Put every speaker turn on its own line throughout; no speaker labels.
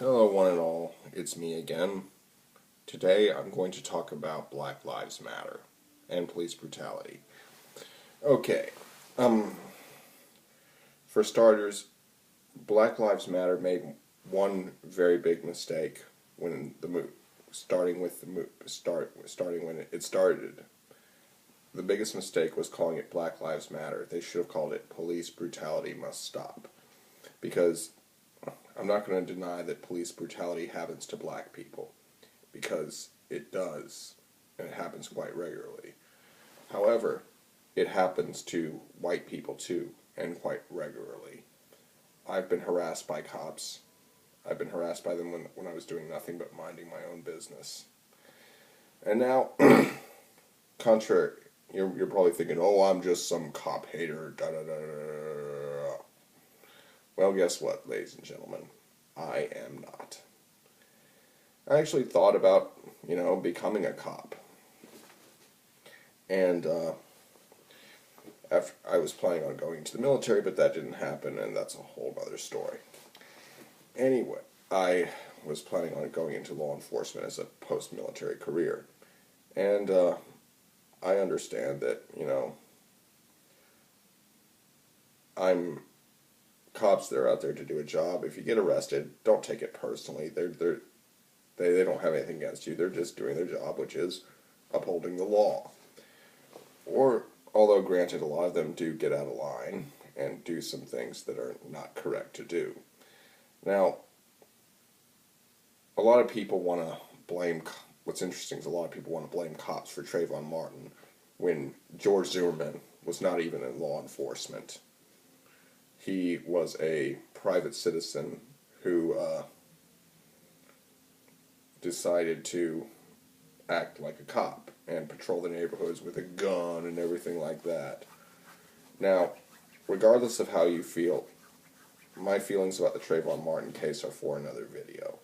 Hello, one and all. It's me again. Today I'm going to talk about Black Lives Matter and police brutality. Okay, um, for starters, Black Lives Matter made one very big mistake when starting when it started. The biggest mistake was calling it Black Lives Matter. They should have called it Police Brutality Must Stop, because I'm not going to deny that police brutality happens to black people, because it does, and it happens quite regularly. However, it happens to white people too, and quite regularly. I've been harassed by cops. I've been harassed by them when I was doing nothing but minding my own business. And now, contrary, you're probably thinking, oh, I'm just some cop hater, da da da da. Well, guess what, ladies and gentlemen? I am not. I actually thought about, becoming a cop. And after I was planning on going to the military, but that didn't happen, and that's a whole other story. Anyway, I was planning on going into law enforcement as a post-military career. And I understand that, I'm cops that are out there to do a job. If you get arrested, don't take it personally. They don't have anything against you. They're just doing their job, which is upholding the law. Or, although granted, a lot of them do get out of line and do some things that are not correct to do. Now, a lot of people want to blame, what's interesting is a lot of people want to blame cops for Trayvon Martin when George Zimmerman was not even in law enforcement. He was a private citizen who decided to act like a cop and patrol the neighborhoods with a gun and everything like that. Now, regardless of how you feel, my feelings about the Trayvon Martin case are for another video.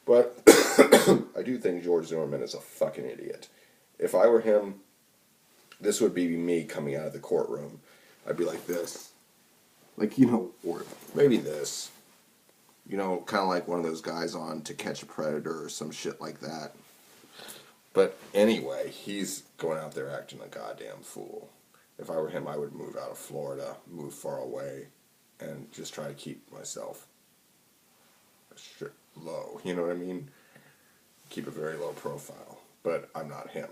But I do think George Zimmerman is a fucking idiot. If I were him, this would be me coming out of the courtroom. I'd be like this. Or maybe this. Kind of like one of those guys on To Catch a Predator or some shit like that. But anyway, he's going out there acting a goddamn fool. If I were him, I would move out of Florida, move far away, and just try to keep myself low. You know what I mean? Keep a very low profile. But I'm not him.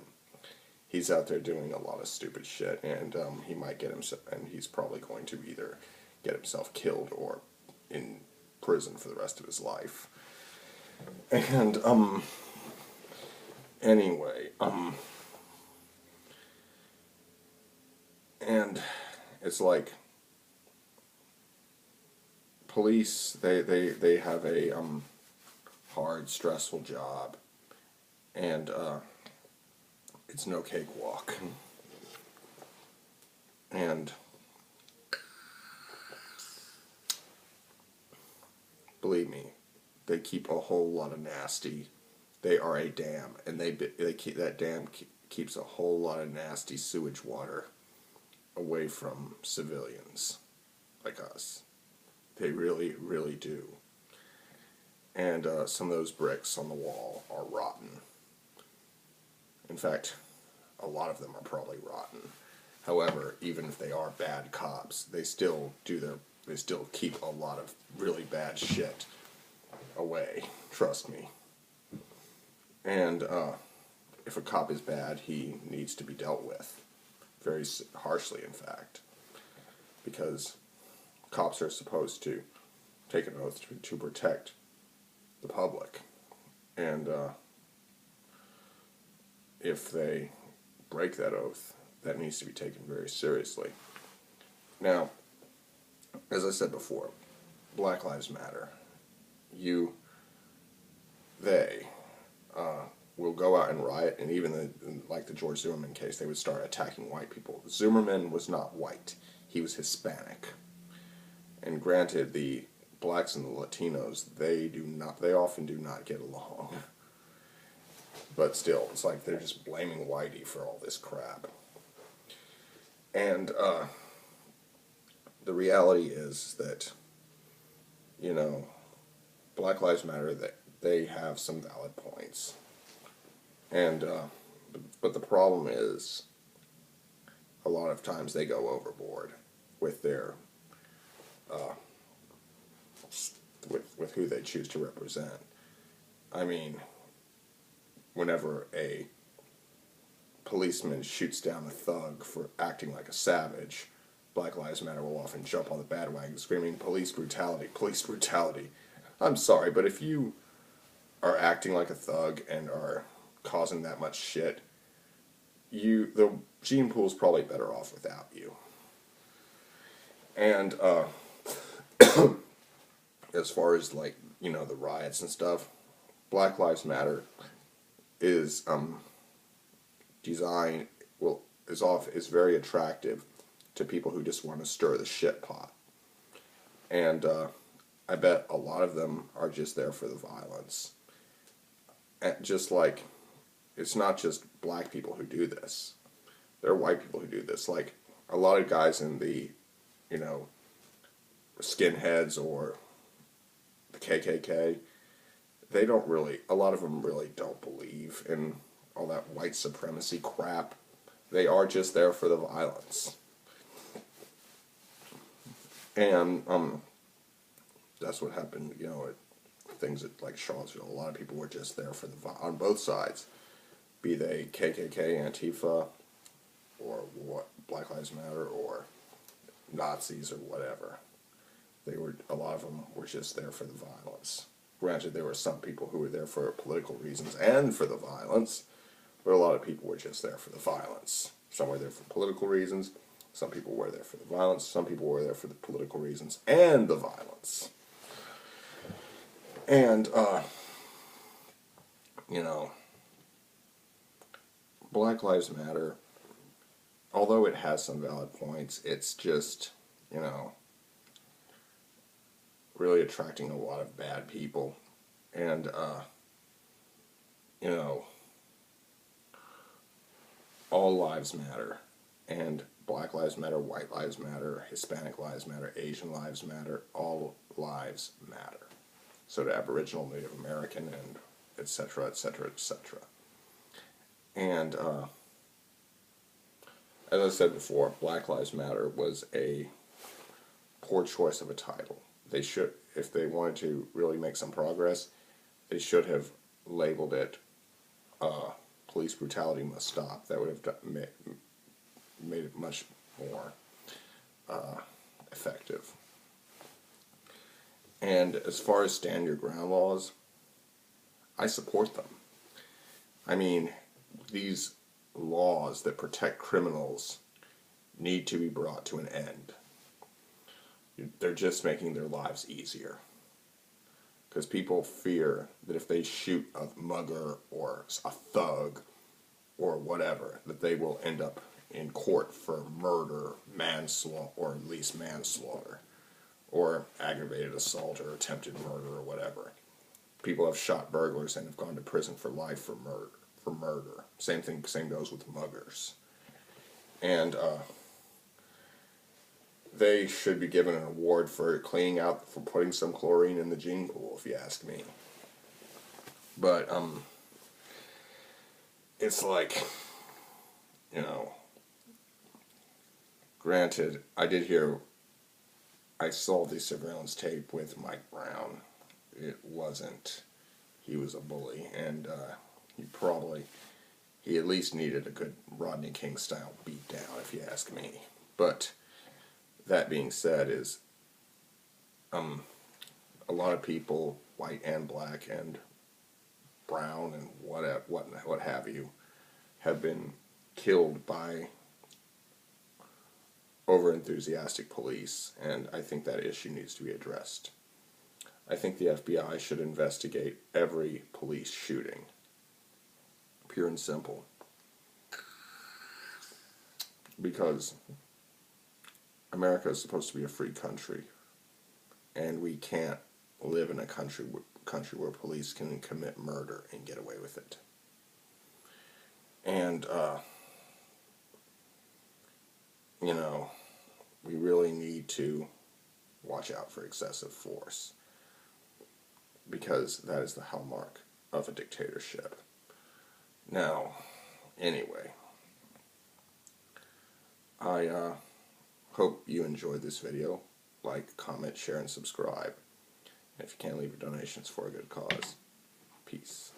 He's out there doing a lot of stupid shit, and he might get himself, and he's probably going to either get himself killed or in prison for the rest of his life. And anyway, and it's like police, they have a hard, stressful job, and it's no cakewalk. And believe me, they keep a whole lot of nasty. They are a dam, and that dam keeps a whole lot of nasty sewage water away from civilians like us. They really, really do. And some of those bricks on the wall are rotten. In fact, a lot of them are probably rotten. However, even if they are bad cops, they still keep a lot of really bad shit away. Trust me. And if a cop is bad, he needs to be dealt with. Very harshly, in fact. Because cops are supposed to take an oath to protect the public. And if they break that oath, that needs to be taken very seriously. Now, as I said before, Black Lives Matter. They will go out and riot, and even like the George Zimmerman case, they would start attacking white people. Zimmerman was not white. He was Hispanic. And granted, the blacks and the Latinos, they often do not get along. But still, it's like they're just blaming whitey for all this crap. And the reality is that, Black Lives Matter, that they have some valid points, and but the problem is a lot of times they go overboard with their with who they choose to represent. I mean, whenever a policeman shoots down a thug for acting like a savage, Black Lives Matter will often jump on the bandwagon screaming, police brutality, police brutality. I'm sorry, but if you are acting like a thug and are causing that much shit, the gene pool's probably better off without you. And as far as like, the riots and stuff, Black Lives Matter is designed is very attractive to people who just want to stir the shit pot. And I bet a lot of them are just there for the violence. And just like, it's not just black people who do this. There are white people who do this. Like, a lot of guys in the, skinheads or the KKK, a lot of them really don't believe in all that white supremacy crap. They are just there for the violence. And that's what happened, at things like Charlottesville. A lot of people were just there for on both sides, be they KKK, Antifa, or what, Black Lives Matter, or Nazis, or whatever. A lot of them were just there for the violence. Granted, there were some people who were there for political reasons and for the violence, but a lot of people were just there for the violence. Some were there for political reasons, some people were there for the violence, some people were there for the political reasons and the violence. And, Black Lives Matter, although it has some valid points, it's just, really attracting a lot of bad people. And, all lives matter. And Black Lives Matter, White Lives Matter, Hispanic Lives Matter, Asian Lives Matter, all lives matter. So to Aboriginal, Native American, and etc., etc., etc. And, as I said before, Black Lives Matter was a poor choice of a title. They should, if they wanted to really make some progress, they should have labeled it Police Brutality Must Stop. That would have made it much more effective. And as far as stand your ground laws, I support them. I mean, these laws that protect criminals need to be brought to an end. They're just making their lives easier. Because people fear that if they shoot a mugger or a thug or whatever, that they will end up in court for murder, manslaughter, or at least manslaughter, or aggravated assault or attempted murder or whatever. People have shot burglars and have gone to prison for life for murder. Same goes with muggers. And they should be given an award for putting some chlorine in the gene pool, if you ask me. But, it's like, granted, I saw the surveillance tape with Mike Brown. He was a bully, and he at least needed a good Rodney King style beat down, if you ask me. But that being said, a lot of people, white and black and brown and what have you, have been killed by over-enthusiastic police, and I think that issue needs to be addressed. I think the FBI should investigate every police shooting. Pure and simple. Because America is supposed to be a free country, and we can't live in a country where police can commit murder and get away with it. And, we really need to watch out for excessive force. because that is the hallmark of a dictatorship. Now, anyway, I hope you enjoyed this video. Like, comment, share, and subscribe. And if you can, leave your donations for a good cause. Peace.